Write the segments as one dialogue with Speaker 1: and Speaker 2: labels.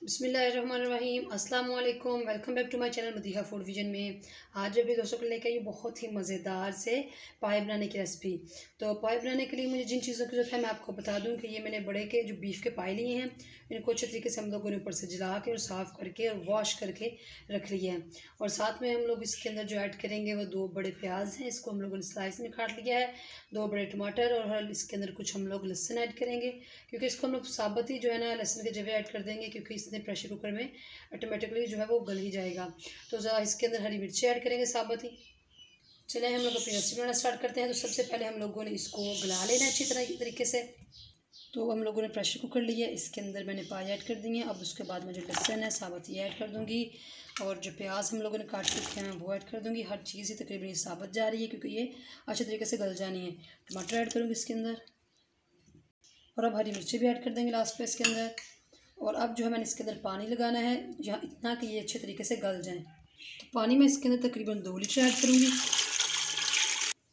Speaker 1: बिस्मिल्लाहिर्रहमानिर्रहीम अस्सलाम वालेकुम। Welcome back to my channel Madiha food vision में। आज अभी दोस्तों को लेकर आई बहुत ही मज़ेदार से पाए बनाने की रेसिपी। तो पाए बनाने के लिए मुझे जिन चीज़ों की ज़रूरत है मैं आपको बता दूं कि ये मैंने बड़े के जो बीफ के पाए लिए हैं, इनको अच्छे तरीके से हम लोगों ने ऊपर से जला के और साफ़ करके और वॉश करके रख लिया है। और साथ में हम लोग इसके अंदर जो ऐड करेंगे वो 2 बड़े प्याज हैं, इसको हम लोगों ने स्लाइस में काट लिया है, 2 बड़े टमाटर और इसके अंदर कुछ हम लोग लहसुन ऐड करेंगे, क्योंकि इसको हम लोग साबुत ही जो है ना लहसुन के जगह ऐड कर देंगे, क्योंकि इसने प्रेशर कुकर में ऑटोमेटिकली जो है वो गल ही जाएगा। तो इसके अंदर हरी मिर्ची ऐड करेंगे साबुत ही। चले हम लोग अपनी रेसिपी बनाना स्टार्ट करते हैं। तो सबसे पहले हम लोगों ने इसको गला लेना अच्छी तरीके से। तो हम लोगों ने प्रेशर कुकर लिया, इसके अंदर मैंने पाए ऐड कर दिए। अब उसके बाद में जो लहसुन है साबुत ही ऐड कर दूँगी, और जो प्याज हम लोगों ने काट के रखे हैं वो ऐड कर दूँगी। हर चीज़ ही तकरीबन ये साबुत जा रही है, क्योंकि ये अच्छे तरीके से गल जानी है। टमाटर ऐड करूँगी इसके अंदर, और अब हरी मिर्ची भी ऐड कर देंगे लास्ट पे इसके अंदर। और अब जो है मैंने इसके अंदर पानी लगाना है यहाँ इतना कि ये अच्छे तरीके से गल जाएं। तो पानी मैं इसके अंदर तकरीबन 2 लीटर ऐड करूँगी।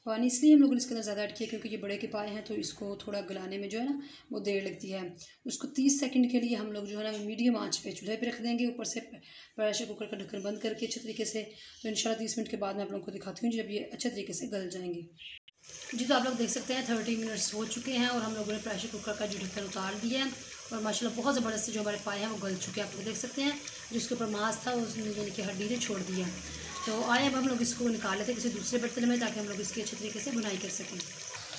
Speaker 1: पानी इसलिए हम लोगों ने इसके अंदर ज़्यादा ऐड किया क्योंकि ये बड़े के पाए हैं, तो इसको थोड़ा गलाने में जो है ना वो देर लगती है। उसको 30 सेकंड के लिए हम लोग जो है ना मीडियम आंच पे चूल्हे पे रख देंगे, ऊपर से प्रेशर कुकर का ढक्कन बंद करके अच्छे तरीके से। तो इंशाल्लाह 30 मिनट के बाद मैं आप लोगों को दिखाती हूँ जब ये अच्छे तरीके से गल जाएंगे। जी, तो आप लोग देख सकते हैं 30 मिनट्स हो चुके हैं और हम लोगों ने प्रेशर कुकर का जो ढक्कन उतार दिया है, और माशाल्लाह बहुत ज़बरदस्त जो हमारे पाए हैं वो गल चुके हैं। आप लोग देख सकते हैं जिसके ऊपर मांस था उसने यानी कि हड्डी ने छोड़ दिया। तो आए अब हम लोग इसको निकाल लेते हैं किसी दूसरे बर्तन में, ताकि हम लोग इसकी अच्छे तरीके से बुनाई कर सकें।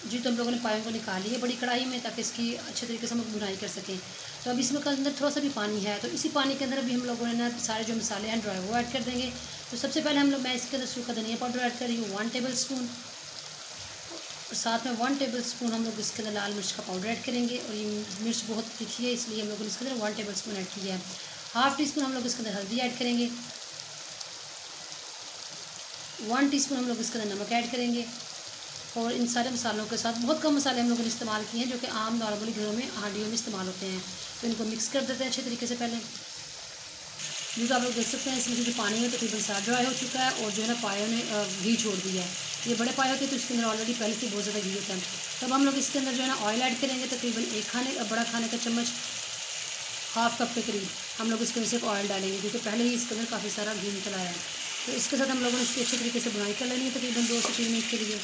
Speaker 1: जी, तो हम लोगों ने पायों को निकाली है बड़ी कढ़ाई में, ताकि इसकी अच्छे तरीके से हम लोग बुनाई कर सकें। तो अब इसमें अंदर थोड़ा सा भी पानी है, तो इसी पानी के अंदर अभी हम लोगों ने ना सारे जो मसाले हैं ड्राई वो ऐड कर देंगे। तो सबसे पहले मैं इसके अंदर सूखा धनिया पाउडर ऐड कर रही हूँ 1 टेबल स्पून, और साथ में 1 टेबल स्पून हम लोग इसके अंदर लाल मिर्च का पाउडर ऐड करेंगे। और ये मिर्च बहुत तीखी है, इसलिए हम लोग ने इसके अंदर 1 टेबल स्पून ऐड किया है। ½ टीस्पून हम लोग इसके अंदर हल्दी ऐड करेंगे, 1 टीस्पून हम लोग इसके अंदर नमक ऐड करेंगे। और इन सारे मसालों के साथ बहुत कम मसाले हम लोगों ने इस्तेमाल किए हैं जो कि आम नॉर्मली घरों में हांडियों में इस्तेमाल होते हैं। तो इनको मिक्स कर देते हैं अच्छे तरीके से पहले। जी, तो आप लोग देख सकते हैं इसमें जो पानी है तकरीबन सारा ड्राई हो चुका है, और जो है ना पायों ने घी छोड़ दिया है। ये बड़े पाए होते हैं तो इसके अंदर ऑलरेडी पहले से बहुत ज़्यादा घी होता है। तब हम लोग इसके अंदर जो है ना ऑयल ऐड करेंगे, तकरीबन बड़ा खाने का चम्मच, ½ कप के करीब हम लोग इसके अंदर सिर्फ ऑयल डालेंगे, क्योंकि पहले ही इसके अंदर काफ़ी सारा घी निकल आया है। तो इसके साथ हम लोगों ने इसकी अच्छे तरीके से बुनाई कर लेनी है तकरीबन 2 से 3 मिनट के लिए।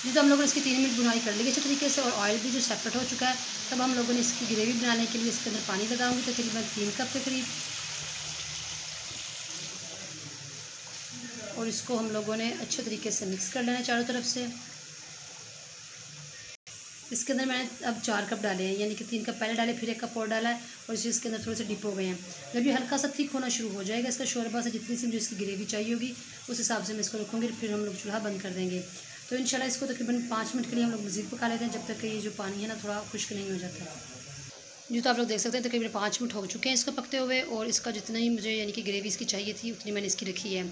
Speaker 1: जी, तो हम लोगों ने इसकी 3 मिनट बुनाई कर ली अच्छे तरीके से, और ऑयल भी जो सेपरेट हो चुका है। तब हम लोगों ने इसकी ग्रेवी बनाने के लिए इसके अंदर पानी लगाऊंगी तकरीबन 3 कप के करीब, और इसको हम लोगों ने अच्छे तरीके से मिक्स कर लेना है चारों तरफ से। इसके अंदर मैंने अब 4 कप डाले हैं, यानी कि 3 कप पहले डाले, फिर 1 कप और डाला है, और इसके अंदर थोड़े से डिप हो गए हैं। जब ये हल्का सा थिक होना शुरू हो जाएगा इसका शोरबा से, जितनी सी मुझे इसकी ग्रेवी चाहिए होगी उस हिसाब से मैं इसको रखूँगी। फिर हम लोग चूल्हा बंद कर देंगे। तो इंशाल्लाह इसको तकरीबन 5 मिनट के लिए हम लोग मज़ीद पका लेते हैं, जब तक कि ये जो पानी है ना थोड़ा खुश्क नहीं हो जाता। जी, तो आप लोग देख सकते हैं तकरीबन 5 मिनट हो चुके हैं इसको पकते हुए, और इसका जितना ही मुझे यानी कि ग्रेवी इसकी चाहिए थी उतनी मैंने इसकी रखी है।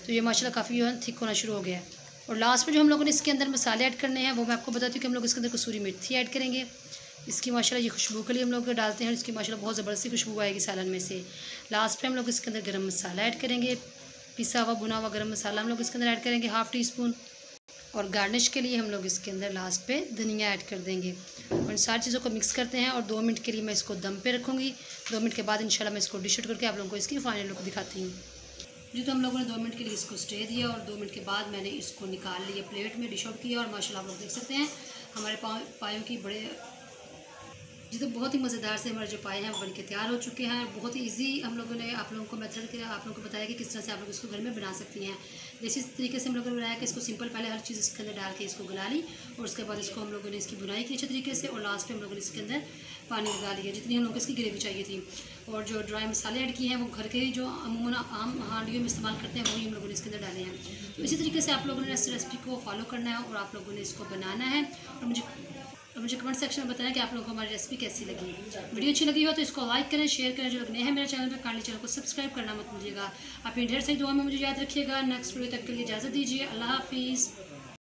Speaker 1: तो ये माशाल्लाह काफ़ी जो है थिक होना शुरू हो गया है। और लास्ट में जो हम लोगों ने इसके अंदर मसाले ऐड करने हैं वो मैं आपको बताती हूँ कि हम लोग इसके अंदर कसूरी मेथी ऐड करेंगे। इसकी माशाल्लाह ये खुशबू के लिए हम लोग डालते हैं, और इसकी माशाल्लाह बहुत ज़बरदस्ती खुशबू आएगी सालन में से। लास्ट पे हम लोग इसके अंदर गरम मसाला ऐड करेंगे, पिसा हुआ भुना हुआ गरम मसाला हम लोग इसके अंदर ऐड करेंगे ½ टीस्पून, और गार्निश के लिए हम लोग इसके अंदर लास्ट पे धनिया ऐड कर देंगे। और इन सारी चीज़ों को मिक्स करते हैं, और 2 मिनट के लिए मैं इसको दम पे रखूँगी। 2 मिनट के बाद इंशाल्लाह मैं इसको डिश आउट करके आप लोगों को इसकी फाइनल लुक दिखाती हूँ। जी, तो हम लोगों ने 2 मिनट के लिए इसको स्टे दिया, और 2 मिनट के बाद मैंने इसको निकाल लिया प्लेट में, डिश आउट किया, और माशाल्लाह आप लोग देख सकते हैं हमारे पायों की बड़े। जी, तो बहुत ही मज़ेदार से हमारे जो पाए हैं वो बन के तैयार हो चुके हैं। बहुत ही ईजी हम लोगों ने आप लोगों को मेथड के आप लोगों को बताया कि किस तरह से आप लोग इसको घर में बना सकती हैं। जैसे इस तरीके से हम लोगों ने बनाया कि इसको सिंपल पहले हर चीज़ इसके अंदर डाल के इसको गला ली, और उसके बाद इसको हम लोगों ने इसकी बुनाई की अच्छे तरीके से, और लास्ट में हम लोगों ने इसके अंदर पानी लगा लिया जितनी हम लोग को इसकी ग्रेवी चाहिए थी। और जो ड्राई मसाले ऐड किए हैं वो घर के ही जो अमूमन आम हांडियों में इस्तेमाल करते हैं वही हम लोगों ने इसके अंदर डाले हैं। तो इसी तरीके से आप लोगों ने इस रेसिपी को फॉलो करना है, और आप लोगों ने इसको बनाना है। और मुझे कमेंट सेक्शन में बताएं कि आप लोगों को हमारी रेसिपी कैसी लगी। वीडियो अच्छी लगी हो तो इसको लाइक करें, शेयर करें। जो लोग नए हैं मेरे चैनल पर काइंडली चैनल को सब्सक्राइब करना मत भूलिएगा। आप ढेर सारी दुआ में मुझे याद रखिएगा। नेक्स्ट वीडियो तक के लिए इजाज़त दीजिए। अल्लाह हाफिज़।